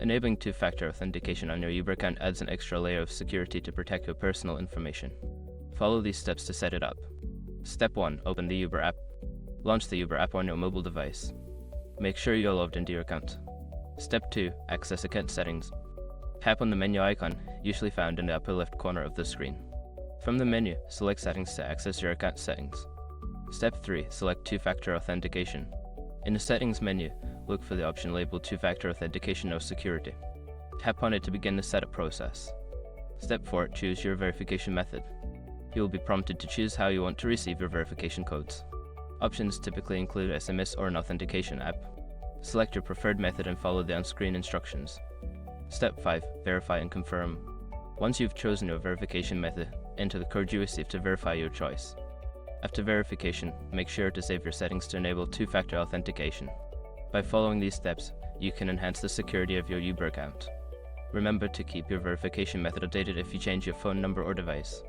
Enabling two-factor authentication on your Uber account adds an extra layer of security to protect your personal information. Follow these steps to set it up. Step 1. Open the Uber app. Launch the Uber app on your mobile device. Make sure you're logged into your account. Step 2. Access account settings. Tap on the menu icon, usually found in the upper left corner of the screen. From the menu, select Settings to access your account settings. Step 3. Select two-factor authentication. In the Settings menu, look for the option labeled Two-Factor Authentication or Security. Tap on it to begin the setup process. Step 4. Choose your verification method. You will be prompted to choose how you want to receive your verification codes. Options typically include SMS or an authentication app. Select your preferred method and follow the on-screen instructions. Step 5. Verify and confirm. Once you've chosen your verification method, enter the code you received to verify your choice. After verification, make sure to save your settings to enable two-factor authentication. By following these steps, you can enhance the security of your Uber account. Remember to keep your verification method updated if you change your phone number or device.